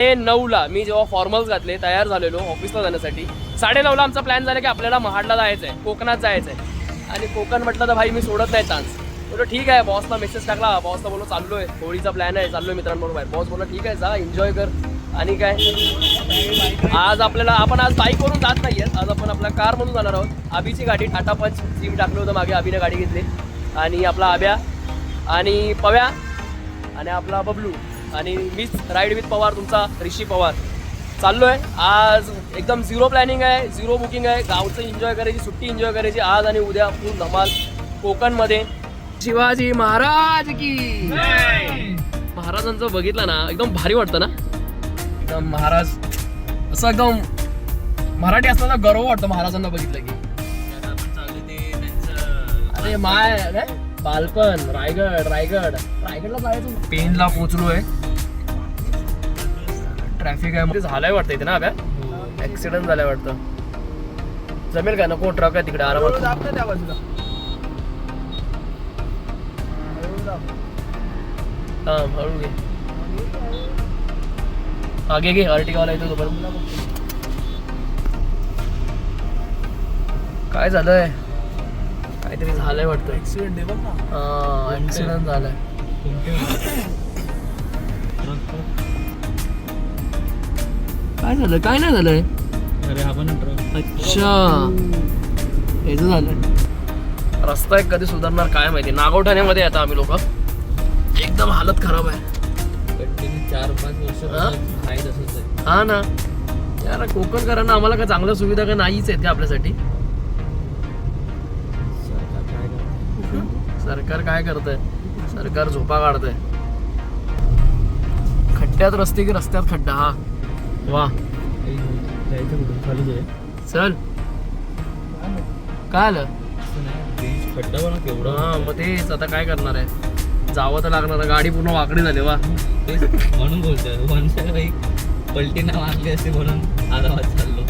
9ला मी जेव्हा फॉर्मल्स घातले तयार झालेलो ऑफिसला जाण्यासाठी 9:30ला आमचा प्लॅन झाला की आपल्याला महाडला जायचं आहे, कोकणात जायचं आहे. आणि कोकण म्हटलं तर भाई मी सोडत नाही चान्स. बोलो ठीक आहे. बॉसला मेसेज टाकला, बॉसला बोलो चाललोय, होळीचा प्लॅन आहे, चाललोय मित्रांबरोबर. बॉस बोला ठीक आहे जा, एन्जॉय कर. आणि काय आज आपण आज बाईकवरून जात नाहीये, आज आपण आपल्या कारमधून जाणार आहोत. आबीची गाडी टाटा पंच सीम टाकलं होतं मागे, आबीने गाडी घेतली. आणि आपला आब्या आणि पव्या आणि आपला बबलू आणि मीच राईड विथ पवार, तुमचा ऋषी पवार. चाललोय आज. एकदम झिरो प्लॅनिंग आहे, झिरो बुकिंग आहे. गावचं एन्जॉय करायची, सुट्टी एन्जॉय करायची आज आणि उद्या फुल धमाल कोकणमध्ये. शिवाजी महाराज की महाराजांचं बघितलं ना एकदम भारी वाटतं ना. एकदम महाराज असं एकदम मराठी असताना गर्व वाटतं महाराजांना बघितलं की. अरे माय काय बालपण. रायगडला जायचं. पेनला पोहोचलोय. ट्रॅफिक आहे मध्ये झालंय वाटतं इथे ना. अभ्या ऍक्सिडेंट झालाय वाटतं. जमेल का? नको ट्रक आहे तिकडे आरामात. त्या बाजूला हळू घे. आगे घे. अर्टिगावाला येतो तोपर्यंत. काय झालंय? काहीतरी झालंय वाटतं. ऍक्सिडेंट आहे बघ ना. हा ऍक्सिडेंट झालाय. काय झालं? काय नाही झालंय. अरे हा पण अच्छा हेच झालंय. रस्ता एक कधी सुधारणार काय माहिती. नागोठाण्यामध्ये आता आम्ही लोक एकदम हालत खराब आहे. कंटिन्यू 4-5 वर्ष आहे तसंच आहे. हा ना यार, कोकणकरांना आम्हाला काय चांगल्या सुविधा का नाहीच आहेत का आपल्यासाठी. सरकार काय करतंय? सरकार झोपा काढतंय. खड्ड्यात रस्ते की रस्त्यात खड्डा. हा वा जायचं कुठून चालूच आहे. चल काय आलं? खड्डा बघा केवढा. हा मग तेच आता काय करणार आहे. जावं तर लागणार. गाडी पूर्ण वाकडी झाली. वा तेच म्हणून बोलतोय मनशाला बाई पलटी ना मारली असते म्हणून आरामात चाललो.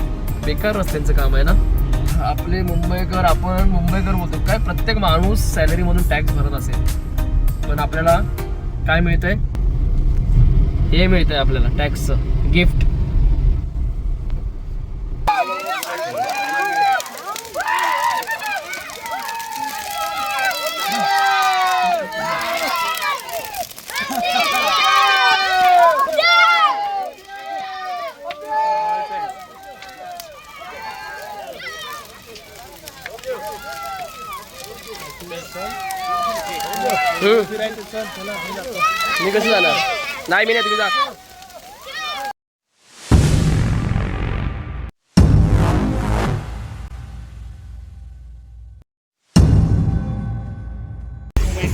बेकार रस्त्यांचं काम आहे ना आपले. मुंबईकर, आपण मुंबईकर बोलतो काय. प्रत्येक माणूस सॅलरी मधून टॅक्स भरत असेल, पण आपल्याला काय मिळतंय? हे मिळतंय आपल्याला टॅक्सचं गिफ्ट. मी कसं जाणार? नाही मी नाही, तुम्ही जा.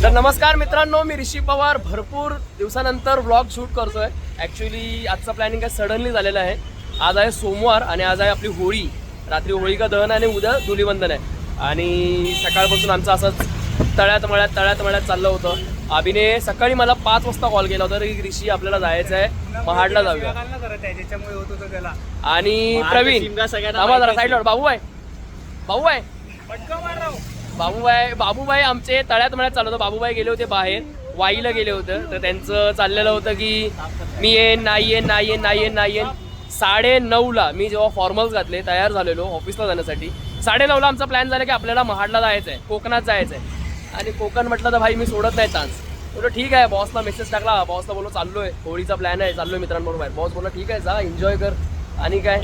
तर नमस्कार मित्रांनो, मी ऋषी पवार. भरपूर दिवसानंतर व्लॉग शूट करतोय. ॲक्च्युली आजचा प्लॅनिंग काय सडनली झालेला आहे. आज आहे सोमवार आणि आज आहे आपली होळी. रात्री होळिका दहन आणि उद्या धुलीवंदन आहे. आणि सकाळपासून आमचं असंच तळ्यात मळ्यात चाललं होतं. आबीने सकाळी मला 5 वाजता कॉल केला होता की ऋषी आपल्याला जायचं आहे, महाडला जाऊया. आणि प्रवीण आम्हाला साईडवर बाबूबाई आमचे तळ्यात मळ्यात चाललं होतं. बाबूबाई गेले होते बाहेर, वाईला गेले होते. तर त्यांचं चाललेलं होतं की मी येईन, नाही येईन. 9:30ला मी जेव्हा फॉर्मल्स घातले तयार झालेलो ऑफिसला जाण्यासाठी 9:30ला आमचा प्लॅन झाला की आपल्याला महाडला जायचं आहे, कोकणात जायचं आहे. आणि कोकण म्हटलं तर भाई मी सोडत नाही चान्स. बोलो ठीक आहे. बॉसला मेसेज टाकला, बॉसला बोलो चाललोय, होळीचा प्लॅन आहे, चाललोय मित्रांबरोबर. बॉस बोला ठीक आहे जा, एन्जॉय कर. आणि काय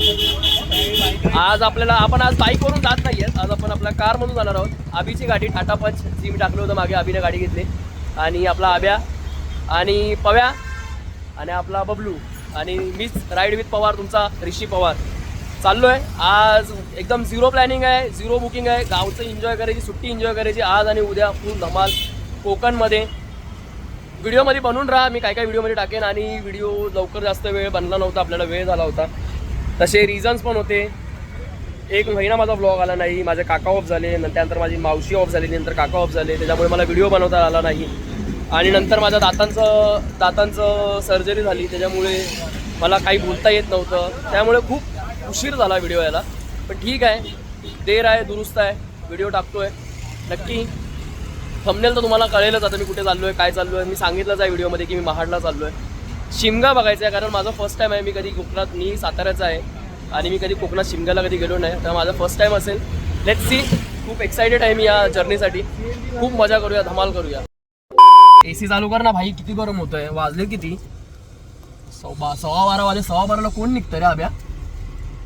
आज आपण आज बाईकवरून जात नाहीये, आज आपण आपल्या कारमधून जाणार आहोत. आबीची गाडी टाटा पंच सीम टाकलं होतं मागे, आबीने गाडी घेतली. आणि आपला आब्या आणि पव्या आणि आपला बबलू आणि मीच राईड विथ पवार, तुमचा ऋषी पवार. चाललोय आज. एकदम झिरो प्लॅनिंग आहे, झिरो बुकिंग आहे. गावचं एन्जॉय करायची, सुट्टी एन्जॉय करायची आज आणि उद्या फुल धमाल कोकणमध्ये. व्हिडिओमध्ये बनवून राहा. मी काय व्हिडिओमध्ये टाकेन. आणि व्हिडिओ लवकर जास्त वेळ बनला नव्हता, आपल्याला वेळ झाला होता. तसे रिझन्स पण होते. 1 महिना माझा व्लॉग आला नाही. माझे काका ऑफ झाले, त्यानंतर माझी मावशी ऑफ झाली, नंतर काका ऑफ झाले, त्याच्यामुळे मला व्हिडिओ बनवता आला नाही. आणि नंतर माझ्या दातांचं सर्जरी झाली, त्याच्यामुळे मला काही बोलता येत नव्हतं. त्यामुळे खूप उशीर झाला व्हिडिओ यायला. पण ठीक आहे, देर आहे दुरुस्त आहे. व्हिडिओ टाकतोय नक्की. थंबनेल तर तुम्हाला कळेलच आता मी कुठे चाललो आहे, काय चाललो आहे. मी सांगितलंच आहे व्हिडिओमध्ये की मी महाडला चाललो आहे. शिमगा बघायचा आहे, कारण माझा फर्स्ट टाइम आहे. मी कधी कोकणात, मी साताऱ्याचा आहे आणि मी कधी कोकणात शिमग्याला कधी गेलो नाही, तर माझा फर्स्ट टाइम असेल. Let's see. खूप एक्साइटेड आहे मी या जर्नीसाठी. खूप मजा करूया, धमाल करूया. AC चालू कर ना भाई, किती गरम होतंय. वाजले किती? 12:15 वाजले. 12:15ला कोण निघतं रे आब्या?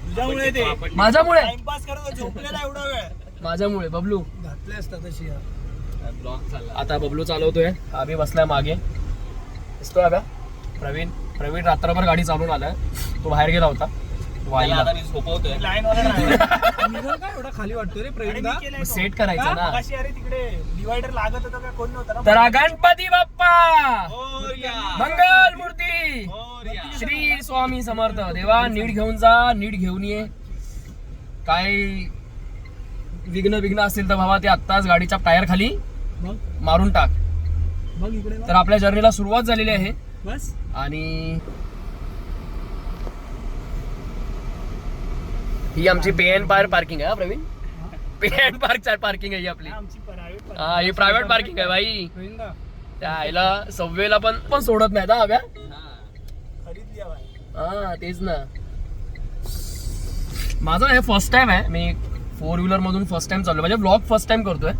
तुझ्यामुळे ते माझ्यामुळे, टाइमपास करत झोपलेला एवढा वेळ. माझ्यामुळे. बबलू घातले असतात तशी. ब्लॉग चालला. आता बबलू चालवतोय, आबी बसलाय मागे. दिसतोय आब्या? प्रवीण रात्रभर गाडी चालवून आलाय. तो बाहेर गेला होता वाईला. आता मी झोपवतोय. लाईन वाला ड्रायव्हर काय एवढा खाली वाटतो रे प्रवीण. सेट करायचं ना. अशी अरे तिकडे डिवायडर लागत होता का, कोण नव्हता ना. तर गणपती बाप्पा मोरया. मंगल मूर्ती मोरया. श्री स्वामी समर्थ. देवा नीट घेऊन जा, नीट घेऊन ये. काय विघ्न असेल तर बाबा ते आत्ताच गाडीच्या टायर खाली बघ मारून टाक. बघ इकडे तर आपल्या जर्नीला सुरुवात झालेली आहे बस. आणि ही आमची पे एन पार्किंग आहे. प्रवीण, पे एन पार्किंग आहे ही आपली. आमची प्रायव्हेट हा, ही प्रायव्हेट पार्किंग आहे भाई. प्रवीण त्या आईला सव्वेला पण सोडत नाही ना हव्या. खरीद द्या बाई. हा तेच ना. माझं हे फर्स्ट टाइम आहे. मी 4 व्हीलर मधून फर्स्ट टाइम चाललो, म्हणजे ब्लॉग फर्स्ट टाइम करतोय.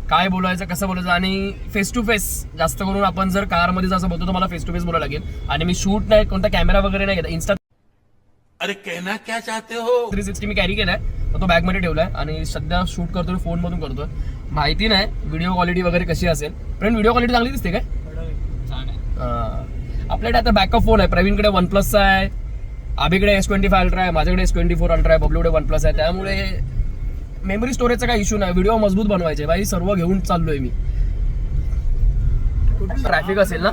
काय बोलायचं, कसं बोलायचं, आणि फेस टू फेस. जास्त करून आपण जर कारमध्ये जसं बोलतो तर मला फेस टू फेस बोलायला लागेल. आणि मी शूट नाही, कोणता कॅमेरा वगैरे नाही घेत. इन्स्टा अरे कहना क्या चाहते हो 360 मी कॅरी केलाय, तर तो बॅगमध्ये ठेवलाय आणि सध्या शूट करतोय, फोन मधून करतोय. माहिती नाही व्हिडिओ क्वालिटी वगैरे कशी असेल. पण व्हिडिओ क्वालिटी चांगली दिसते काय? छान आहे. आपल्याकडे आता बॅकअप फोन आहे. प्रवीणकडे OnePlus आहे, आबीकडे S25 अल्ट्रा आहे, माझ्याकडे S24 अल्ट्रा आहे, बबलूकडे OnePlus आहे. त्यामुळे मेमरी स्टोरेजचा काही इश्यू नाही. व्हिडिओ मजबूत बनवायचे भाई, सर्व घेऊन चाललोय मी. ट्रॅफिक असेल ना.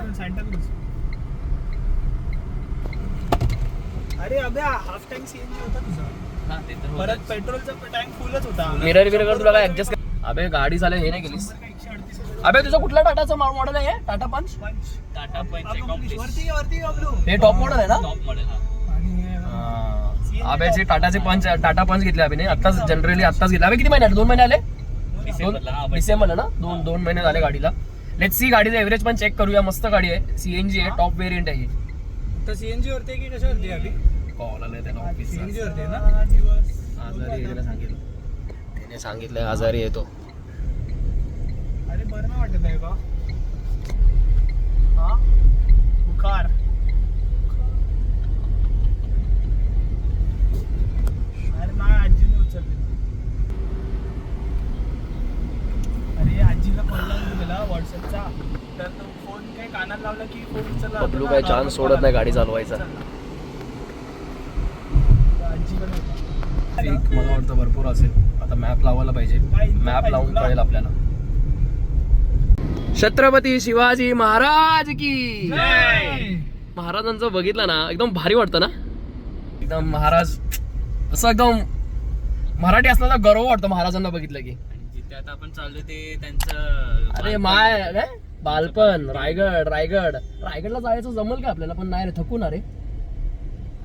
अरे अबे हाफ टँक सीएनजी होता तुझा. हा, ते तर परत होतंच. पेट्रोलचा टँक फुलच होता. मिरर बिरर तुला काय ऍडजस्ट. अबे गाडी झालं हे नाही केलीस. 138 अबे तुझा कुठला टाटाचा मॉडेल आहे? टाटा पंच. टाटा पंच वरती वरती बबलू. हे टॉप मॉडेल आहे ना. Top model. आणि अबेचे टाटाचे पंच, टाटा पंच घेतले अभिने आत्ताच, जनरली आत्ताच घेतले. अबे किती महिने आले? 2 महिने आले. डिसेंबरला ना. 2 महिने झाले गाडीला. Let's see. गाडीचं एव्हरेज पण चेक करूया. मस्त गाडी आहे, सीएनजी आहे, टॉप वेरियंट आहे. आता सीएनजी वरती की कशावरती अभि? कॉल आलाय त्याला ऑफिसचा. सीएनजी वरती ना. आजारी आहे त्याला सांगितलं. त्याने सांगितलंय आजारी येतो. अरे बरं नाही वाटत आहे का? हा बुखार. अरे नाही, आजीने उचलले. अरे आजीला कॉल लावून दिला व्हॉट्सअपचा, तर तो फोन काय कानाला लावला की फोन उचलला. बबलू काय चान्स सोडत नाही गाडी चालवायचा. आजीकडे होता. मला वाटतं भरपूर असेल. आता मॅप लावायला पाहिजे. मॅप लावून कळेल आपल्याला. छत्रपती शिवाजी महाराज की जय. महाराजांचं बघितलं ना, एकदम भारी वाटतं ना. एकदम महाराज असं एकदम मराठी असल्याचा गर्व वाटतो महाराजांना बघितलं की. आणि जिथे आता आपण चाललोय ते त्यांचं अरे माय काय बालपण. रायगडला जायचं जमल का आपल्याला? पण नाही रे, थकून अरे.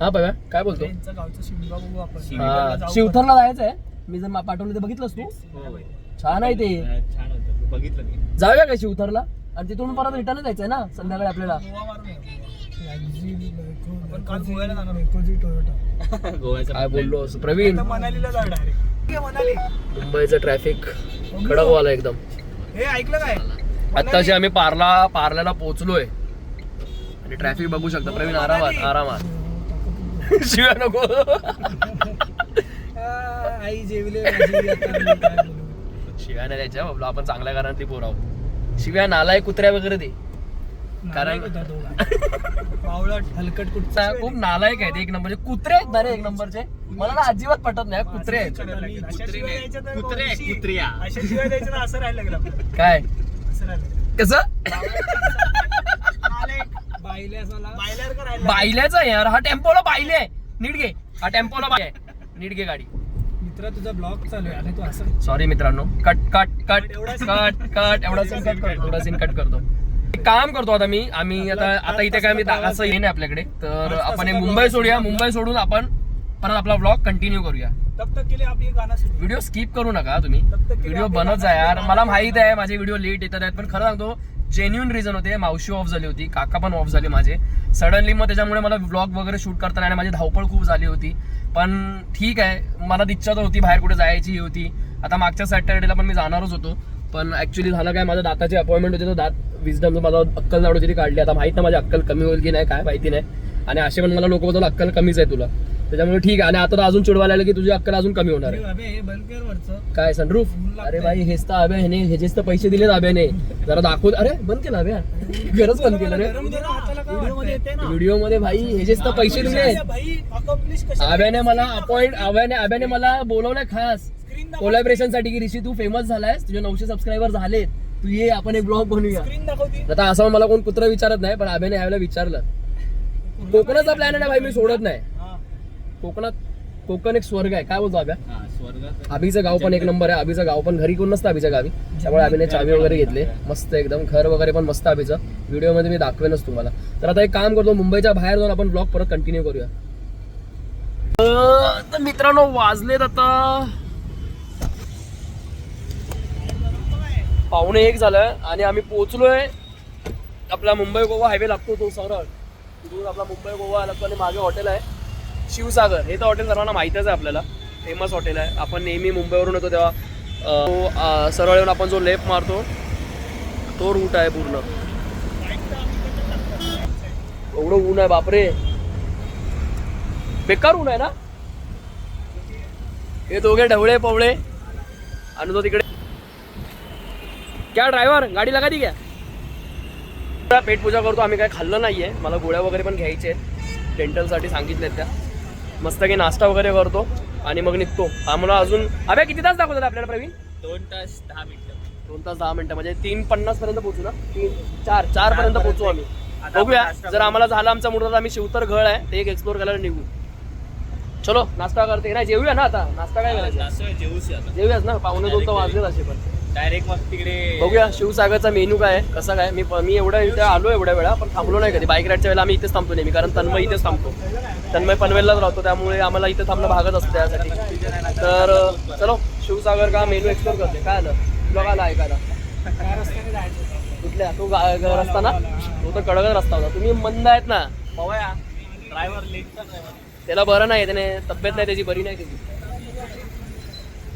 हा बघा काय बोलतो. त्यांचं गावचं शिमगा बघू आपण. हा, शिवथरला जायचंय. मी जर पाठवलं ते बघितलंस तू? हो. छान आहे ते. छान होतं, तू बघितलं मी. जाऊया काय शिवथरला? आणि तिथून परत रिटर्न जायचंय ना संध्याकाळी आपल्याला. गोवा मारून आपण काल गोव्याला जाणार होतो. टोयोटा. गोव्याचं काय बोललो असं प्रवीण. आता मनालीला जा डायरेक्ट. मनाली. मुंबईचं ट्रॅफिक कडक वाला एकदम. हे ऐकलं काय? आत्ताशी आम्ही पार्ल्याला पोहोचलोय आणि ट्रॅफिक बघू शकता प्रवीण. आरामात. शिव्या नको. आई जेवले. शिव्या नाही द्यायच्या बाबा, आपण चांगल्या घरातली पोर आहोत. शिव्या नालाय कुत्र्या वगैरे दे. कारण पावळट हलकट कुठचा खूप नालायक आहेत एक नंबरचे. कुत्रे आहेत ना रे एक नंबरचे. मला ना अजिबात पटत नाही कुत्रे आहेत. कुत्र्या. अशा शिवाय द्यायचं ना, असं राहायला लागलं आपल्याला. काय असं राहिलं. कसं बायल्यावर का राहिलं? बायल्याचा यार. हा टेम्पोला बायले. नीट घे. हा टेम्पोला बाय. नीट घे गाडी. मित्रा तुझा ब्लॉग चालू आहे आणि तू असं. सॉरी मित्रांनो. कट एवढा सीन कट करतो. एक काम करतो आता मी. आता इथे काय मी असं येईन आपल्याकडे, तर आपण मुंबई सोडूया. मुंबई सोडून आपण परत आपला ब्लॉग कंटिन्यू करूया. तब तक के लिए आप ये गाना सुनो. व्हिडिओ स्किप करू नका तुम्ही. व्हिडिओ बनत जा यार. मला माहित आहे माझे व्हिडिओ लेट येतात आहेत, पण खरं सांगतो जेन्युइन रिझन होते. मावशी ऑफ झाली होती, काका पण ऑफ झाले माझे सडनली. मग त्याच्यामुळे मला व्लॉग वगैरे शूट करताना आणि माझी धावपळ खूप झाली होती. पण ठीक आहे, मनात इच्छा तर होती बाहेर कुठे जायची ही होती. आता मागच्या सॅटर्डेला पण मी जाणारच होतो, पण ऍक्च्युली झालं काय, माझ्या दाताची अपॉइंटमेंट होती. तर दात विजडम माझा अक्कल झाड होती ती काढली. आता माहित ना माझी अक्कल कमी होईल की नाही काय माहिती नाही. आणि असे पण मला लोक बोलतात अक्कल कमीच आहे तुला, त्याच्यामुळे ठीक आहे. आणि आता तर अजून चिडवायला आलं की तुझी अक्कल अजून कमी होणार आहे. काय सनरूफ? अरे भाई हेच तर अभ्या ह्याने ह्याचेच तर पैसे दिलेत अभ्याने, जरा दाखवत. अरे बंद केलं अभ्या, गरज बंद केलं रे व्हिडिओ मध्ये. भाई ह्याचेच तर पैसे दिले अभ्याने मला अभ्याने मला बोलवलंय खास कोलॅबरेशन साठी की ऋषी तू फेमस झालायस, तुझे 900 सबस्क्रायबर झालेत, तू ये आपण एक ब्लॉग बनवूया. आता असं मला कोण कुत्र विचारत नाही, पण अभ्याने यावेळेला विचारलं. कोकणाचा प्लॅन आहे ना भाई, मी सोडत नाही. कोकण एक स्वर्ग आहे. काय बोलतो अभ्या? अभिचं गाव पण एक नंबर आहे. अभिचं गाव पण घरी कोण नसतं अभिच्या गावी, त्यामुळे अभिने चावी वगैरे घेतले मस्त एकदम. घर वगैरे पण मस्त अभिचं, व्हिडिओमध्ये मी दाखवेनच तुम्हाला. तर आता एक काम करतो, मुंबईच्या बाहेर जाऊन आपण ब्लॉग परत कंटिन्यू करूया. तर मित्रांनो वाजलेत आता 1:45 झालंय आणि आम्ही पोहोचलोय. आपला मुंबई गोवा हायवे लागतो तो सरळ, तिथून आपला मुंबई गोवा लागतो आणि मागे हॉटेल आहे शिवसागर. हे तर हॉटेल सर्वांना माहीतच आहे आपल्याला, फेमस हॉटेल आहे. आपण नेहमी मुंबईवरून येतो तेव्हा सरळ येऊन आपण जो लेफ्ट मारतो तो रूट आहे पूर्ण. एवढं ऊन आहे बापरे, बेकार ऊन आहे ना. हे दोघे ढवळे पवळे आणि तो तिकडे क्या ड्रायव्हर गाडी लगा दी क्या. पेट पूजा करतो आम्ही, काय खाल्लं नाहीये. मला गोळ्या वगैरे पण घ्यायचे आहेत, डेंटलसाठी सांगितलेत त्या. मस्त की नाश्ता वगैरे करतो आणि मग निघतो. आम्हाला अजून अभ्या किती तास दाखवतात आपल्याला प्रवीण? 2 तास 10 मिनिटं. 2 तास 10 मिनिटं म्हणजे 3:50 पर्यंत पोहोचू ना. 4 पर्यंत पोहोचू आम्ही. बघूया जर आम्हाला झाला आमचा मूड तर आम्ही शिवतर घळ आहे ते एक एक्सप्लोर करायला निघू. चलो नाश्ता करते नाही, जेवूया ना आता. नाश्ता काय करायचा? जेवूयाच ना, 1:45 तर वाजलेत असे. पण डायरेक्ट मग तिकडे बघूया शिवसागरचा मेनू काय आहे, कसं काय. मी एवढ्या इथे आलो एवढ्या वेळा, पण थांबलो नाही कधी. बाईक राईडच्या वेळेला आम्ही इथेच थांबतो नेहमी, कारण तन्मय इथेच थांबतो. तन्मय पनवेललाच राहतो, त्यामुळे आम्हाला इथे थांबणं भागच असतं त्यासाठी. तर चलो शिवसागर का मेनू एक्सप्लोर करते. काय आलं तुला आला ऐकायला? कुठल्या तो रस्ता ना, तो तर कडकच रस्ता होता. तुम्ही मंद आहेत ना पवया. ड्रायव्हर लेटचा त्याला बरं नाही, त्याने तब्येत नाही त्याची बरी नाही त्याची.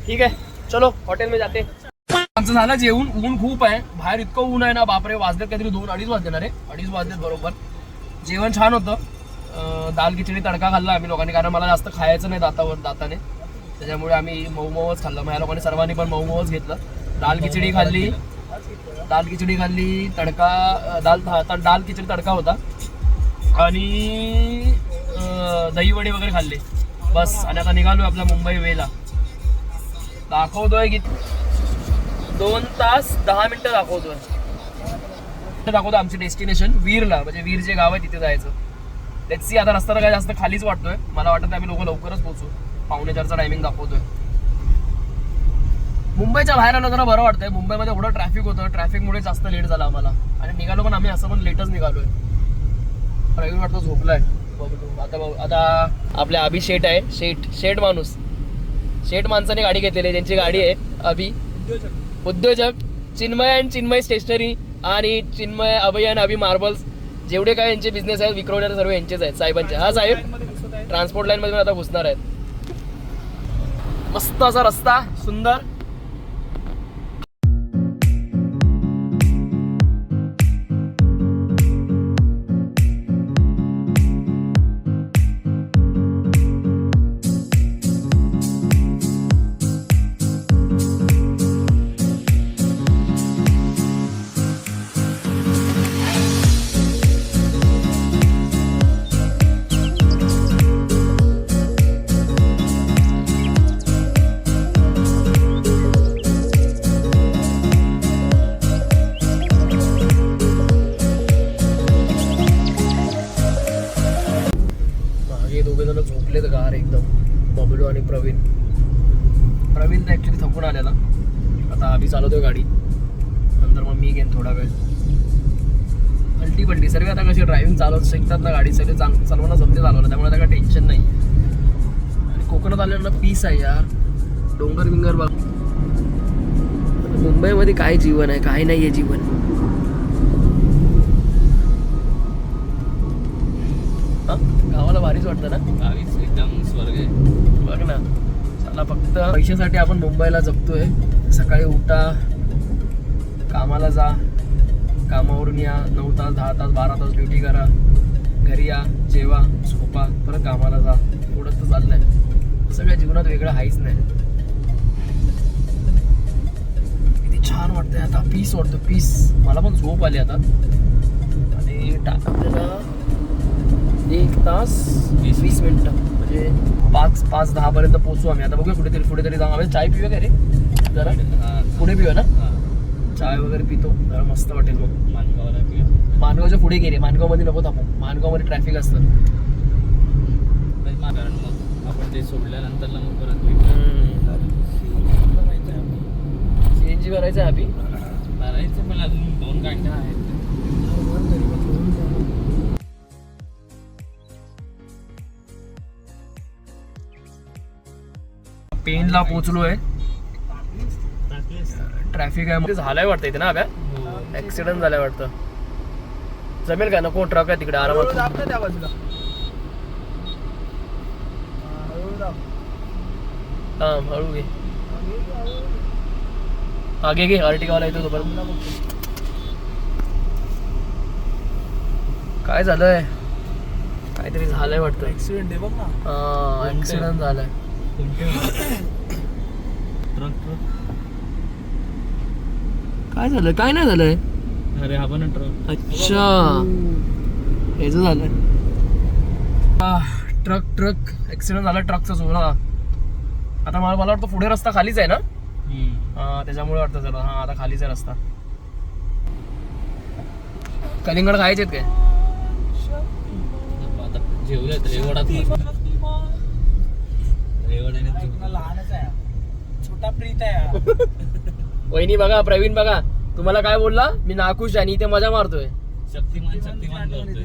ठीक आहे चलो हॉटेल में जाते. आमचं झालं जेवून. ऊन खूप आहे बाहेर, इतकं ऊन आहे ना बापरे. वाजलेत काहीतरी 2-2:30 वाजले ना रे, 2:30 वाजलेत बरोबर. जेवण छान होतं. दाल खिचडी तडका खाल्ला आम्ही लोकांनी, कारण मला जास्त खायचं नाही दाताने, त्याच्यामुळे आम्ही मऊच खाल्लं. माझ्या लोकांनी सर्वांनी पण मऊच घेतलं. दाल खिचडी खाल्ली, तडका दाल खिचडी तडका होता आणि दही वडे वगैरे खाल्ले बस. आणि आता निघालो आपल्या मुंबई वेला. दाखवतोय की 2 तास 10 मिनिटं दाखवतो आमचे डेस्टिनेशन वीरला, म्हणजे वीर जे गाव आहे तिथे जायचं. Let's see. आता रस्ता काय जास्त खालीच वाटतोय, मला वाटतं आम्ही लोक लवकरच पोहोचू. 3:45चा टायमिंग दाखवतोय. मुंबईच्या बाहेर आलं जरा बरं वाटतंय. मुंबईमध्ये एवढं ट्रॅफिक होतं, ट्रॅफिकमुळे जास्त लेट झाला आम्हाला. आणि निघालो पण आम्ही असं पण लेटच निघालोय. प्रवीण वाटतं झोपलाय. आता आपल्या अभि शेठ आहे, शेठ माणूस, शेठ माणसाने गाडी घेतलेली आहे. त्यांची गाडी आहे अभि उद्योजक. चिन्मय अँड चिन्मय स्टेशनरी आणि चिन्मय अभय अँड अभि मार्बल्स, जेवढे काय यांचे बिझनेस आहेत विक्रवणारे सर्व यांचेच आहेत साहेबांचे. हा साहेब ट्रान्सपोर्ट लाईन मध्ये आता घुसणार आहेत. मस्त असा रस्ता सुंदर. झोपलेत गार एकदम, बबलू आणि प्रवीण तर ॲक्च्युली थकून आलेला. आता आम्ही चालवतोय गाडी, नंतर मग मी घेईन थोडा वेळ. अल्टी सर्व आता कशी ड्रायव्हिंग चालवत शिकतात ना, गाडी सगळे चालवायला जमते चालवलं, त्यामुळे आता काय टेन्शन नाही. आणि कोकणात आल्यानं पीस आहे यार, डोंगर बिंगर बघ. मुंबईमध्ये काय जीवन आहे, काय नाही आहे जीवन. भारीच वाटतं ना. गावीच एकदम स्वर्ग आहे. बघ ना, चला फक्त पैशासाठी आपण मुंबईला जगतोय. सकाळी उठा, कामाला जा, कामावरून या, 9 तास 10 तास 12 तास ड्युटी करा, घरी या, जेवा, झोपा, परत कामाला जा. एवढंच तर चाललंय. सगळ्या जीवनात वेगळं हाईच नाही. किती छान वाटतंय आता, पीस वाटतं, पीस. मला पण झोप आली आता. आणि आपल्याला 1 तास 20 मिनिटं म्हणजे 5:10 पर्यंत पोहोचू आम्ही. आता बघूया कुठे तरी जाऊ. आम्ही चाय पिऊया का रे जरा? हा. पुढे पिऊया ना, हा. चाय वगैरे पितो जरा, मस्त वाटेल. मग मानगावला किंवा मानगावच्या पुढे गेले, मानगावमध्ये नको थांबू, मानगावमध्ये ट्रॅफिक असतं. कारण मग आपण ते सोडल्यानंतरला मग परत CNG करायचं आहे अभि. करायचं पण अजून 2 गाड्या आहेत. पेनला पोहोचलोय. ट्रॅफिक आहे, झालाय वाटतं इथे ना अभ्या. ऍक्सिडेंट झालाय वाटतं. जमेल का? नको, ट्रक आहे तिकडे आरामात. त्या बाजूला हा, हळू घे. हा घे अर्टिगावाला येतो तोपर्यंत. काय झालंय? काहीतरी झालंय वाटतं. ऍक्सिडेंट आहे बघ ना. हा, ऍक्सिडेंट झालाय. ट्रक काय झालं? काय नाही झालंय. अरे हा पण ट्रक. अच्छा, हेच झालंय. ट्रक ऍक्सिडेंट झाला. ट्रकचा जोरा. आता मला वाटतं पुढे रस्ता खालीच आहे ना. हा, त्याच्यामुळे वाटतं चला. हा, आता खालीच आहे रस्ता. कलिंगड खायचे काय? आता जेवलेत रेवडात. रेवडाने लहानच आहे, छोटा प्रीत आहे. वहिनी बघा, प्रवीण बघा, तुम्हाला काय बोलला? मी नाखुश आणि इथे मजा मारतोय. शक्तिमान बोलतोय.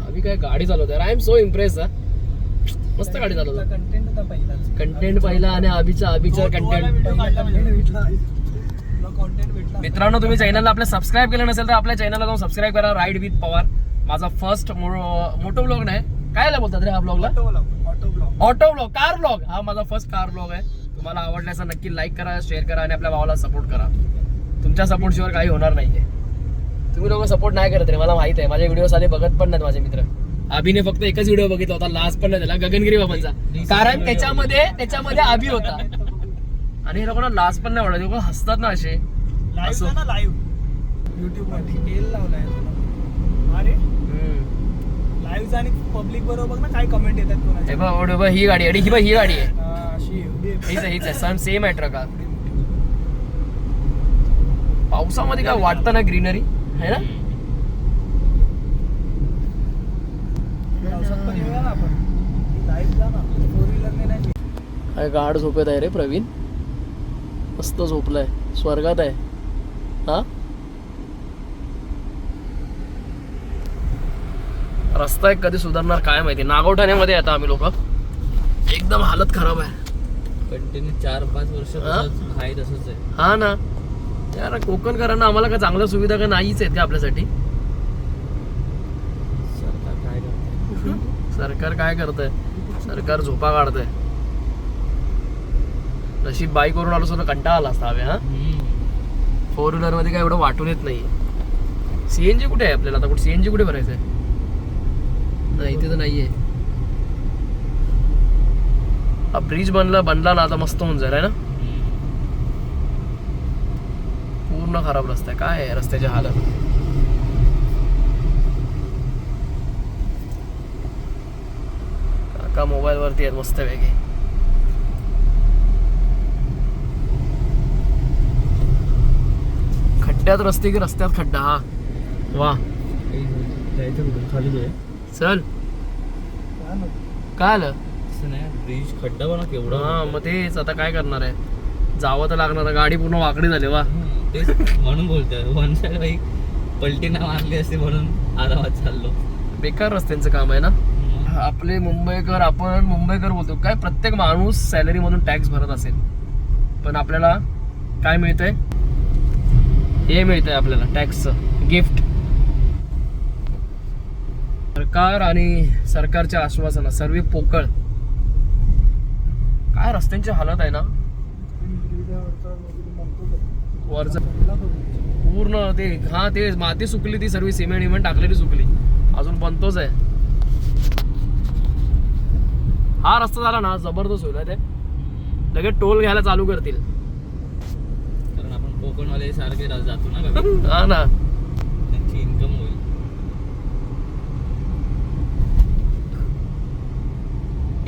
अभि काय गाडी चालवतोय. I am so impress. मस्त गाडी चालवतो. कंटेंट होता पहिलाच. कंटेंट पहिला आणि अभिचा कंटेंट. कंटेंट भेटला. मित्रांनो, तुम्ही चॅनलला आपल्या सबस्क्राईब केलं नसेल तर आपल्या चॅनलला जाऊन सबस्क्राईब करा. राईड विथ पवार माझा फर्स्ट मोटो ब्लॉग नाही, काय बोलतात रे हा ब्लॉगला? Auto blog, car blog. हा माझा फर्स्ट कार ब्लॉग आहे. तुम्हाला आवडल्यास नक्की लाईक करा, शेअर करा आणि आपल्या भावाला सपोर्ट करा. तुमच्या सपोर्टशिवाय काही होणार नाहीये. तुम्ही लोक सपोर्ट नाही करत रे, मला माहित आहे. माझे व्हिडिओ आधी बघत पण नाहीत माझे मित्र. अभिने फक्त एकच व्हिडिओ बघितला होता, लास्ट पण नाही त्याला, गगनगिरी बाबांचा. कारण त्याच्यामध्ये अभि होता. आणि हे लोकांना लास्ट पण नाही आवडत. लोक हसतात ना असे. लाईव्ह युट्यूब मध्ये एल लावलाय. अरे लाईव्ह आणि पब्लिक बरोबर ना काय कमेंट येतात कोणाचे. हे बघ ही गाडी आहे, ही गाडी आहे. अशी हीच आहे, सेम आहे ट्रक. पावसामध्ये काय वाटतं ना, ग्रीनरी आहे ना. पावसात पण येऊया ना आपण. लाईव्ह जा ना, 4 व्हीलरने नाही. काय गाढ झोपेत आहे रे प्रवीण. मस्त झोपलाय, स्वर्गात आहे. हा, रस्ता एक कधी सुधारणार काय माहिती. नागोठाण्यामध्ये आता आम्ही लोक एकदम हालत खराब आहे. कंटिन्यू 4-5 वर्ष आहे तसंच आहे. हा ना यार, कोकणकरांना आम्हाला काय चांगल्या सुविधा का नाहीच आहेत का आपल्यासाठी? सरकार काय करतंय? सरकार झोपा काढतंय. नशीब बाईक वरून आलो असतो कंटाळा आला असता हवे. हा, 4 व्हीलर मध्ये काय एवढं वाटून येत नाही. सीएनजी कुठे आहे आपल्याला? आता कुठे सीएनजी कुठे भरायचंय? नाही, इथे तर नाहीये. हा ब्रिज बनला ना, आता मस्त होऊन जाईल आहे ना. पूर्ण खराब रस्ता आहे. काय आहे रस्त्याची हालत. काका मोबाईल वरती आहेत मस्त वेगळे. खड्ड्यात रस्ते की रस्त्यात खड्डा. हा वा, खाली चल. काय आलं? ब्रिज खड्डा बना केवढा. हा, मग तेच आता काय करणार आहे, जावं तर लागणार. गाडी पूर्ण वाकडी झाली. वा, तेच म्हणून बोलतोय. वन साइड बाईक पलटी ना मारली असते म्हणून आरामात चाललो. बेकार रस्त्यांचं काम आहे ना. आपले मुंबईकर, आपण मुंबईकर बोलतो काय, प्रत्येक माणूस सॅलरी मधून टॅक्स भरत असेल, पण आपल्याला काय मिळतंय? हे मिळतंय आपल्याला टॅक्सचं गिफ्ट. सरकार आणि सरकारच्या आश्वासना सर्व पोकळ. काय रस्त्यांची हालत आहे ना वरच पूर्ण ते. हा ते माती सुकली, ती सर्व सिमेंट इमेंट टाकलेली सुकली, अजून बनतोच आहे. हा रस्ता झाला ना जबरदस्त होईल ते. लगेच टोल घ्यायला चालू करतील. कारण आपण कोकणवाले सारखे जातो ना कधी. हा ना. त्यांची इन्कम होईल.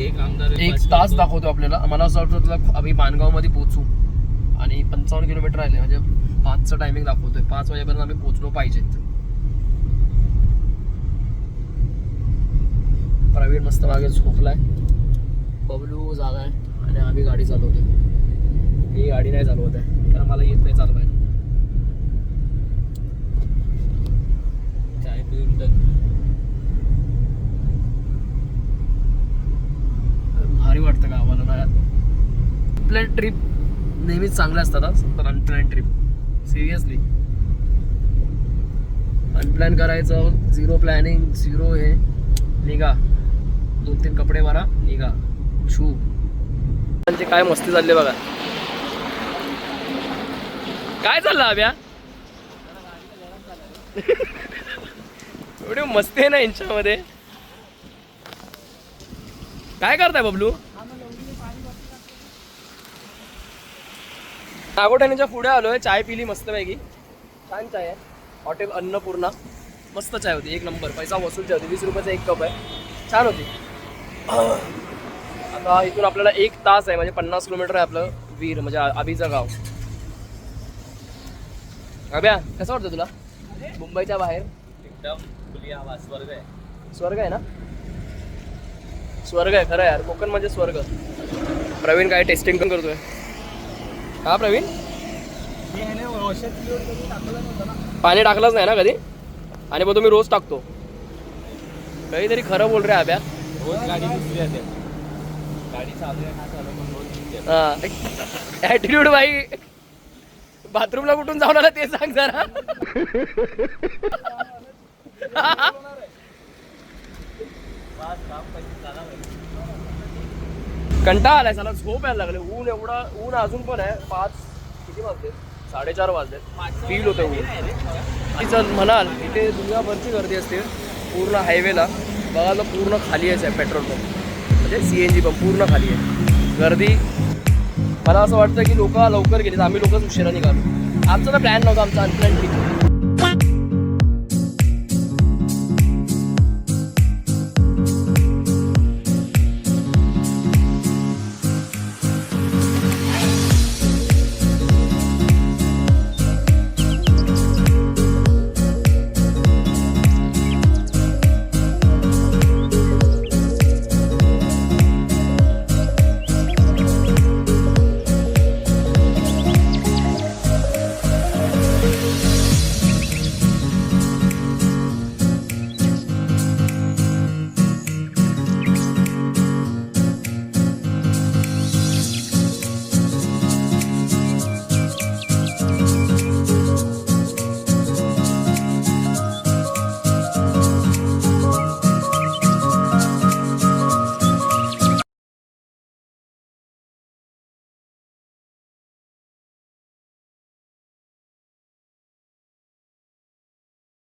एक आमदार 1 तास दाखवतो आपल्याला. मला असं वाटतं तुला आम्ही मानगाव मध्ये पोहोचू आणि 55 किलोमीटर राहिले, म्हणजे 5चं टायमिंग दाखवतोय. 5 वाजेपर्यंत आम्ही पोहोचलो पाहिजेत. प्रवीण मस्त मागे झोपलाय, बबलू जागा आहे आणि आम्ही गाडी चालवतोय. मी गाडी नाही चालवत आहे कारण मला येत नाही चालवायला. चाय पिऊन तर भारी वाटतं गावाला ना. प्लॅन ट्रिप नेहमीच चांगल्या असतात. तर अनप्लॅन ट्रिप सिरियसली अनप्लॅन करायचं. 0 प्लॅनिंग, 0 हे. निघा, 2-3 कपडे मारा, निघा, शू. त्यांची काय मस्ती चालली बघा. काय चाललं अभ्या? एवढी मस्ती आहे ना यांच्यामध्ये. काय करताय बबलू? नागोठ्याच्या पुढे आलोय, चाय पिली मस्तपैकी. छान चाय आहे, हॉटेल अन्नपूर्णा. मस्त चाय होती, 1 नंबर. पैसा वसूल चाय होती. 20 रुपयाचा 1 कप आहे, छान होती. आता इथून आपल्याला 1 तास आहे, म्हणजे 50 किलोमीटर आहे आपलं वीर, म्हणजे अभिचं गाव. अभ्या कसं वाटतं तुला मुंबईच्या बाहेर? एकदम खुली हवा, स्वर्ग आहे. स्वर्ग आहे ना, स्वर्ग आहे खरं यार. कोकण म्हणजे स्वर्ग. प्रवीण काय टेस्टिंग पण करतोय. हा प्रवीण, पाणी टाकलंच नाही ना कधी? आणि मग तुम्ही रोज टाकतो. काहीतरी खरं बोल रे अभ्या. रोज गाडी दुसरी येते. गाडी चालू आहे ना, चालू पण रोज दुसरी येते. हा ऍटिट्यूड भाई. बाथरूमला कुठून जाऊन आला ते सांग जरा. कंटाळा आलाय, चला झोप यायला लागले. ऊन एवढा, ऊन अजून पण आहे. 5 किती वाजले? 4:30 वाजले. फील होतं ऊन. जर म्हणाल इथे दुनियाभरची गर्दी असते पूर्ण हायवेला. बघायला पूर्ण खाली आहे पेट्रोल पंप, म्हणजे CNG पंप पूर्ण खाली आहे. गर्दी, मला असं वाटतं की लोक लवकर गेलेत, आम्ही लोकच उशिरा निघालो. आमचा तर प्लॅन नव्हता, आमचा अनप्लॅन ट्रिप.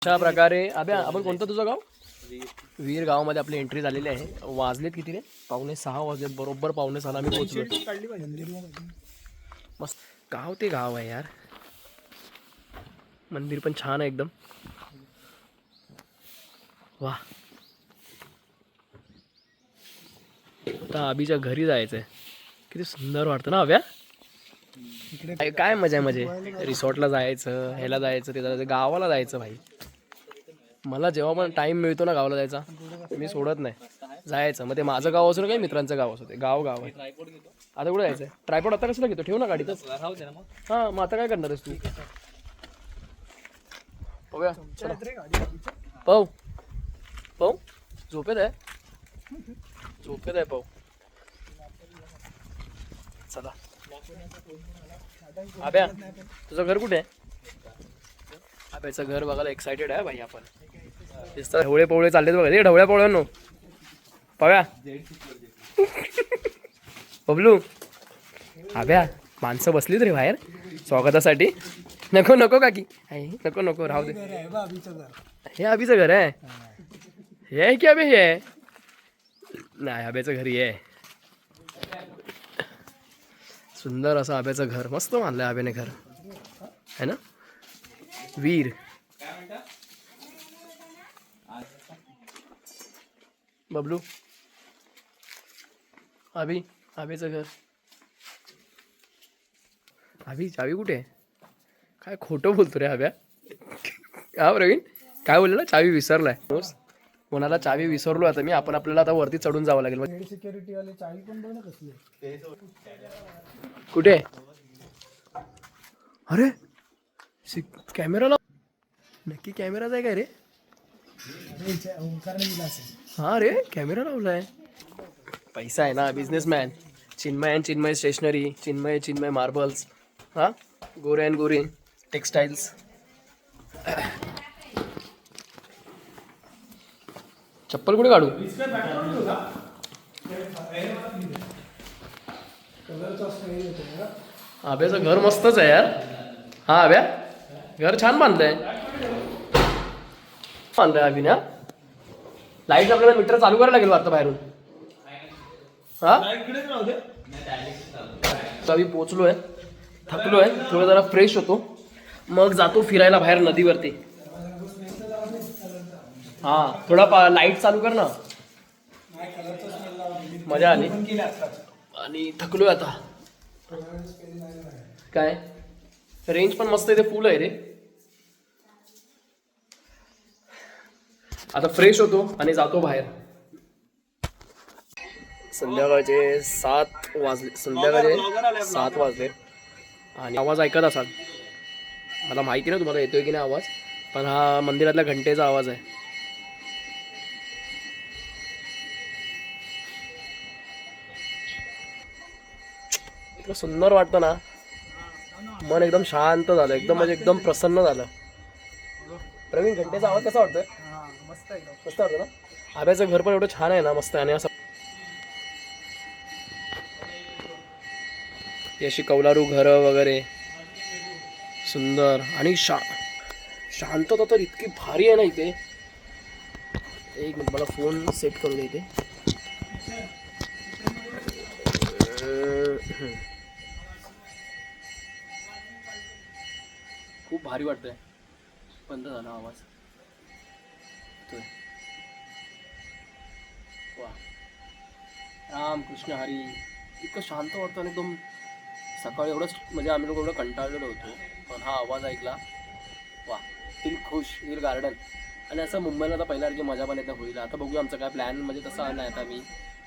अशा प्रकारे अभ्या, आपण कोणतं तुझं गाव? वीर गावामध्ये आपली एंट्री झालेली आहे. वाजलेत किती रे? 5:45 वाजलेत. बरोबर 5:45 आम्ही पोहोचलो. मस्त गाव ते गाव आहे यार. मंदिर पण छान आहे एकदम. वा, आता अभिच्या घरी जायचंय. किती सुंदर वाटतं ना अभ्या. काय मजा आहे, म्हणजे रिसॉर्टला जायचं, ह्याला जायचं, ते जायचं, गावाला जायचं भाई. मला जेव्हा पण टाइम मिळतो ना गावाला जायचा, मी सोडत नाही जायचं. मग ते माझं गाव असो काही मित्रांचं गाव असो, ते गाव आहे. आता कुठे जायचंय? ट्रायपॉड आता कसला घेतो? ठेव ना गाडीतच. हा, मग आता काय करणार आहेस तू? पाहू पाहू झोपेत आहे, झोपेत आहे पाहू. चला अभ्या, तुझं घर कुठे आहे? अभ्याचं घर बघायला एक्सायटेड आहे भाई आपण. दिसतं ढवळे पवळे चाललेत बघा ते ढवळ्या पवळ्यांनो पव्या बबलू आभ्या माणसं बसलीत रे बाहेर स्वागतासाठी. नको नको काकी नको नको राहू दे. हे अभिचं घर आहे. हे आहे की अभि हे आहे. नाही अभ्याचं घरी आहे. सुंदर असं आब्याचं घर मस्त बांधलंय आब्याने घर है ना. वीर बबलू आबी आबीचं घर. आबी चावी कुठे आहे. काय खोटं बोलतो रे आब्या. हा प्रवीण काय बोलला चावी विसरलाय. कोणाला चावी विसरलो आता मी. आपण आपल्याला आता वरती चढून जावं लागेल. सिक्युरिटी वाले चावी पण बघ ना कसली. कुठे अरे कॅमेरा लाव. नक्की कॅमेराच आहे काय रे. ओंकारने दिला असेल. हा रे कॅमेरा लावलाय. पैसा आहे ना businessman. Chinmay and Chinmay stationery. Chinmay marbles. हा गोरे अँड गोरे टेक्सटाईल्स. चप्पल कुठे काढू. आब्याचं घर मस्तच आहे यार. हा आब्या घर छान बांधलंय. बांधलंय आम्ही ना. लाईट आपल्याला मीटर चालू करायला लागेल वाटतं बाहेरून. हा आम्ही पोचलोय थकलोय थोडं जरा फ्रेश होतो मग जातो फिरायला बाहेर नदीवरती. हा थोडा लाईट चालू कर ना. मजा आली आणि थकलोय आता. काय रेंज पण मस्त इथे फुल आहे रे. आता फ्रेश होतो आणि जातो बाहेर. संध्याकाळचे 7 वाजले आणि आवाज ऐकत असाल. मला माहिती नाही तुम्हाला येतोय की नाही आवाज पण हा मंदिरातल्या घंटेचा आवाज आहे. इतकं सुंदर वाटतं ना. मन एकदम शांत झालं. एकदम म्हणजे एकदम प्रसन्न झालं. प्रवीण घंटेचा आवाज कसा वाटतोय. मस्त एकदम मस्त वाटतं ना. आब्याचं घर पण एवढं छान आहे ना मस्त. आणि असं ती अशी कौलारू घरं वगैरे सुंदर आणि शांतता तर इतकी भारी आहे ना इथे. एक मिनिट मला फोन सेट करून इथे. खूप भारी वाटतंय. बंद झाला आवाज. वा राम कृष्ण हरी. इतकं शांत वाटतं आणि एकदम सकाळी एवढंच म्हणजे आम्ही लोक एवढं कंटाळलेलो होतो पण हा आवाज ऐकला. वा फील खुश फील गार्डन. आणि असं मुंबईला आता पहिल्यासारखी मजा पण येतं होईल. आता बघूया आमचं काय प्लॅन म्हणजे तसं नाही. आता मी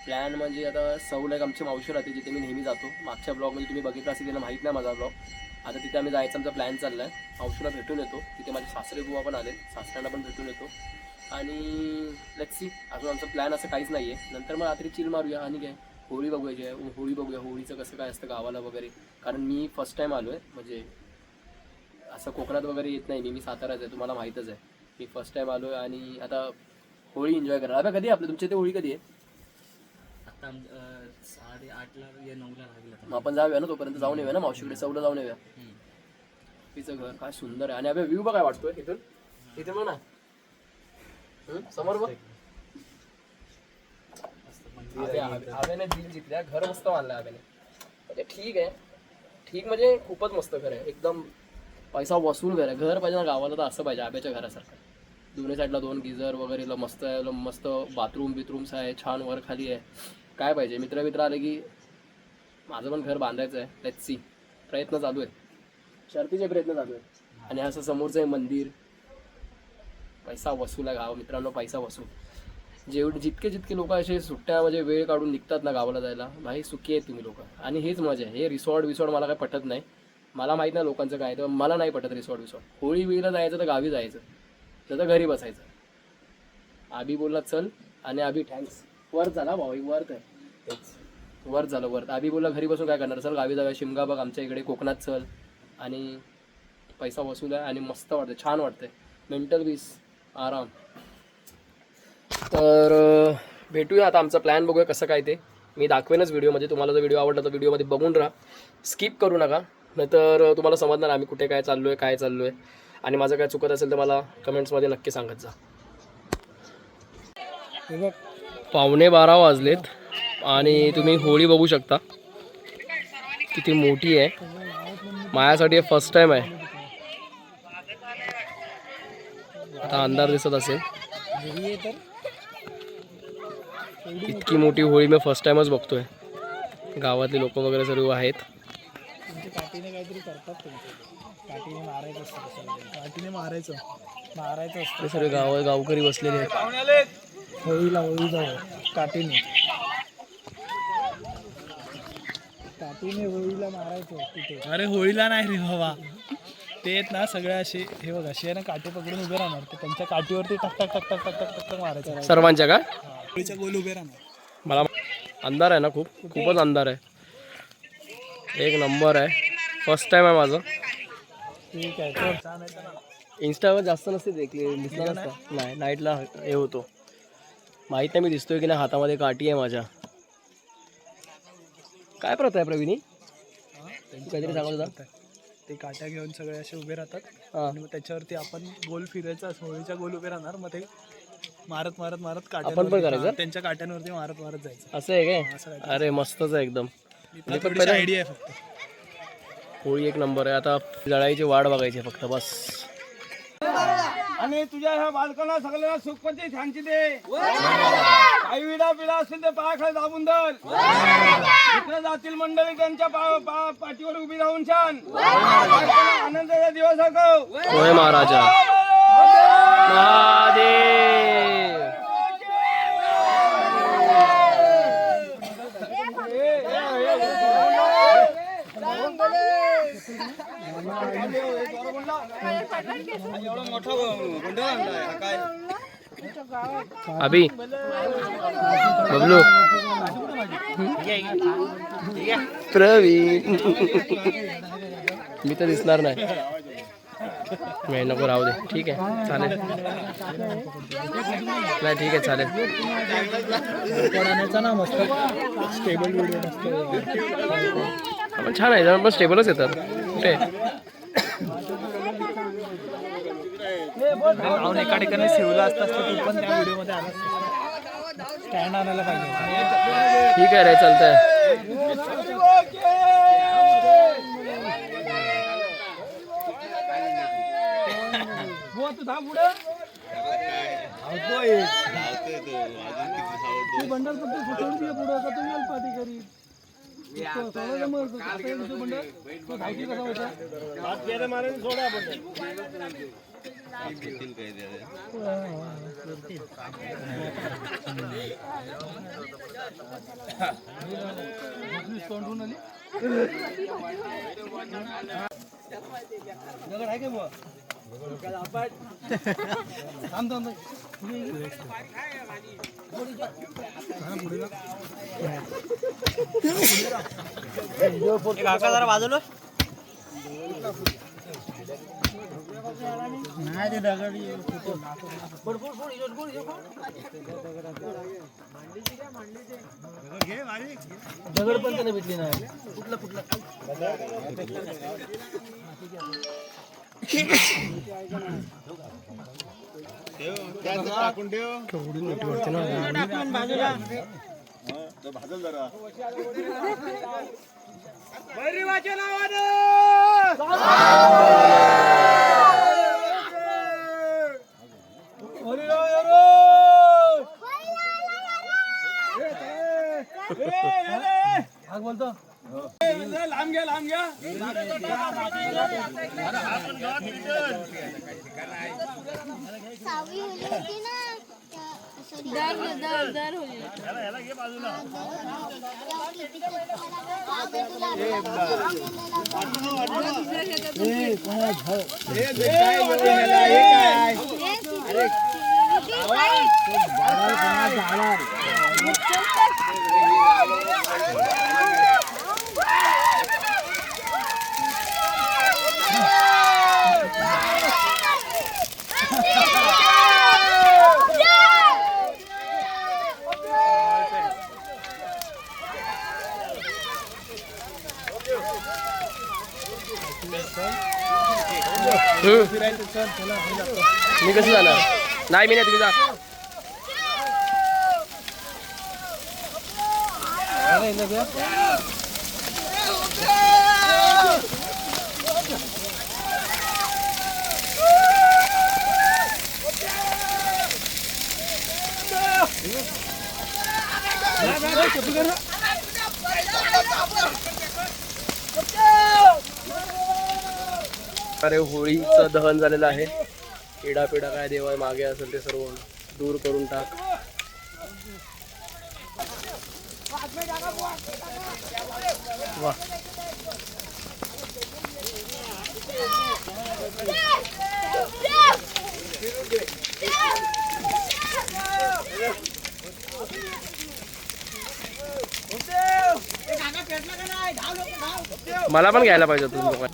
प्लॅन म्हणजे आता सौला एक आमची मावशी राहते जिथे मी नेहमी जातो. मागच्या ब्लॉगमध्ये तुम्ही बघितलं असेल त्यांना माहीत नाही माझा ब्लॉग. आता तिथे आम्ही जायचा आमचा प्लॅन चालला आहे. मावशीला भेटून येतो. तिथे माझे सासरे बुवा पण आले. सासऱ्यांना पण भेटून येतो आणि लेट्स सी. अजून आमचा प्लॅन असं काहीच नाही आहे. नंतर मग रात्री चिल मारूया आणि काय होळी बघूयाची आहे. होळी बघूया होळीचं कसं काय असतं गावाला वगैरे. कारण मी फर्स्ट टाईम आलो आहे म्हणजे असं कोकणात वगैरे येत नाही. मी साताराच आहे तुम्हाला माहीतच आहे. मी फर्स्ट टाईम आलो आहे आणि आता होळी एन्जॉय करा. आता कधी आपलं तुमच्या इथे होळी कधी आहे. आता 8:30ला या 9ला लागला. मग आपण जाऊया ना तोपर्यंत जाऊन येऊया ना मावशीकडे सौला जाऊन येऊया. तिचं घर काय सुंदर आहे. आणि अभ्या व्ह्यू बघाय वाटतोय इथून. इथे बघ ना समोर बघ. आव्याने दिल जिंकल्या. घर मस्त बांधलं आव्याने. म्हणजे ठीक आहे. ठीक म्हणजे खूपच मस्त घर आहे. एकदम पैसा वसूल घर आहे. घर पाहिजे ना गावाला तर असं पाहिजे आब्याच्या घरासारखं. दोन्ही साईडला 2 गिझर वगैरे मस्त आहे. मस्त बाथरूम्स आहे. छान वर खाली आहे. काय पाहिजे. मित्र आले की माझं पण घर बांधायचं आहे. Let's see. प्रयत्न चालू आहेत. शर्तीचे प्रयत्न चालू आहेत. आणि असं समोरचं आहे मंदिर. पैसा वसूल आहे गाव मित्रांनो. पैसा वसूल. जितके लोक असे सुट्ट्या म्हणजे वेळ काढून निघतात ना गावाला जायला भाई सुखी आहेत तुम्ही लोक. आणि हेच मजा आहे. हे रिसॉर्ट मला काय पटत नाही. मला माहीत नाही लोकांचं काय तर मला नाही पटत रिसॉर्ट. होळी वेळीला जायचं तर गावी जायचं तर घरी बसायचं. आबी बोलला चल आणि आबी थँक्स. वर्थ झाला भाऊ वर्थ आहे. तेच वर्थ झालं वर्थ. आबी बोलला घरी बसून काय करणार चल गावी जाऊया. शिमगा बघ आमच्या इकडे कोकणात चल. आणि पैसा वसूल आहे आणि मस्त वाटतं छान वाटतंय. मेंटल पीस आराम तर भेटूया आता. आमचा प्लॅन बघूया कसं काय ते मी दाखवेनच व्हिडिओमध्ये. तुम्हाला जर व्हिडिओ आवडला तर व्हिडिओमध्ये बघून राहा, स्किप करू नका, नाहीतर तुम्हाला समजणार आम्ही कुठे काय चाललो आहे. आणि माझं काय चुकत असेल तर मला कमेंट्समध्ये नक्की सांगत जा. 11:15 वाजलेत आणि तुम्ही होळी बघू शकता किती मोठी आहे. माझ्यासाठी हे फर्स्ट टाईम आहे. आता अंधार दिसत असेल. इतकी मोठी होळी मी फर्स्ट टाइमच बघतोय. गावातले लोक वगैरे सर्व आहेत. काठीने काहीतरी करतात काठीने मारायचं असतं. काठीने मारायचं असतं. ते सर्व गावकरी बसलेले आहेत. होळीला काठीने होळीला मारायचं तिथे. अरे होळीला नाही रे बाबा, ते आहेत ना सगळे असे हे बघ असे ना काठी पकडून उभे राहणार. ते त्यांच्या काठीवरती टक टक टक टक टक टक टक मारायचं सर्वांच्या का? होळीच्या गोल उभे राहणार. मला अंधार आहे ना, खूपच अंधार आहे. एक नंबर आहे. फर्स्ट टाइम आहे माझं. ठीक आहे तर छान आहे. इंस्टावर जास्त नसते दिसणार नसतं. नाही, नाईटला हे होतो. माहीत नाही मी दिसतोय की नाही. हातामध्ये काठी आहे माझ्या. काय प्रथा आहे प्रवीणी? काहीतरी सांगत होता. ते काट्या घेऊन सगळे असे उभे राहतात हां. आणि मग त्याच्यावरती आपण गोल फिरायचा. होळीच्या गोल उभे राहणार. मग ते मारत आपण पण करायचं? त्यांच्या काट्यांवरती मारत जायचं. असं आहे काय? अरे मस्तच आहे एकदम. आयडिया आहे फक्त. होळी एक नंबर आहे. आता जळायची वाट बघायची फक्त बस. आणि तुझ्या ह्या बालकांना सगळ्यांना सुखपती शांती दे. काही विडा पिढा असतील ते पायाखाली दाबून धर. मित्र जातील मंडळी त्यांच्या पाठीवर उभी राहून छान आनंदाचा दिवस अगव. होय महाराजा महादेव. अभी बबलू प्रवीण मी तर दिसणार नाही. नको राहू दे. ठीक आहे चालेल. नाही ठीक आहे चालेल. ना मस्त स्टेबल व्हिडिओ आपण छान आहे. जरा पण स्टेबलच येतात. कुठे एका ठिकाणी शिवला असता तू पण त्या व्हिडिओमध्ये आला. स्टँड आणायला पाहिजे. ठीक आहे रे चालतंय. जरा बाजूला नाही ते दगड पण त्याने भेटली नाही. कुठलं टाकून ठेव. केवढी मोठी वाटते ना. भाजल जरा भैरवाच्या नावानं बोलतो. लांब घ्या सावी होली होती ना. दर होली. फिरायचं चल चला मी कसं जाणार? नाही मी नाही, तुम्ही जा. अरे होळीचं दहन झालेलं आहे. पिढा पिढा काय देवा मागे असेल ते सर्व दूर करून टाक. वा मला पण घ्यायला पाहिजे तुम्ही लोक.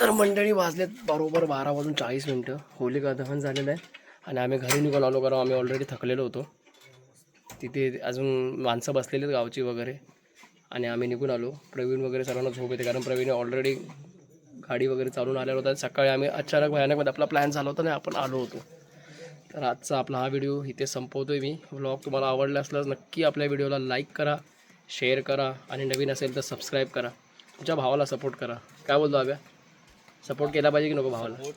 तर मंडळी वाजलेत बरोबर 12:40. होलिका दहन झालेलं आहे आणि आम्ही घरी निघून आलो, कारण आम्ही ऑलरेडी थकलेलो होतो. तिथे अजून माणसं बसलेली आहेत गावची वगैरे, आणि आम्ही निघून आलो. प्रवीण वगैरे सर्वांना झोप येते, कारण प्रवीण ऑलरेडी गाडी वगैरे चालून आलेला होता. सकाळी आम्ही अचानक भयानकमध्ये आपला प्लॅन झाला होता आणि आपण आलो होतो. तर आजचा आपला हा व्हिडिओ इथे संपवतो आहे मी. व्लॉग तुम्हाला आवडला असल्यास नक्की आपल्या व्हिडिओला लाईक करा, शेअर करा, आणि नवीन असेल तर सबस्क्राईब करा. तुमच्या भावाला सपोर्ट करा. काय बोलतो अभ्या? सपोर्ट केला पाहिजे की नको भावाला?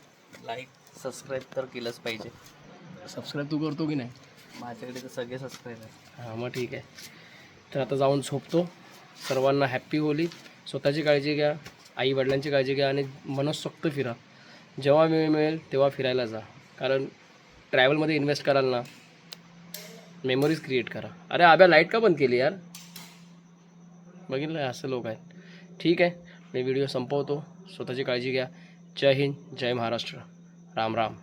लाईक सबस्क्राईब तर केलंच पाहिजे. सबस्क्राईब तू करतो की नाही? माझ्याकडे तर सगळे सबस्क्राईब आहे. हां मग ठीक आहे. तर आता जाऊन झोपतो. सर्वांना हॅप्पी होली. स्वतःची काळजी घ्या, आई वडिलांची काळजी घ्या, आणि मनसोक्त फिरा. जेव्हा वेळ मिळेल तेव्हा फिरायला जा, कारण ट्रॅव्हलमध्ये इन्व्हेस्ट कराल ना, मेमोरीज क्रिएट करा. अरे आब्या लाईट का बंद केली यार? बघितलं असं लोक आहेत. ठीक आहे, मी व्हिडिओ संपवतो. स्वतःची काळजी घ्या. जय हिंद, जय महाराष्ट्र. राम राम.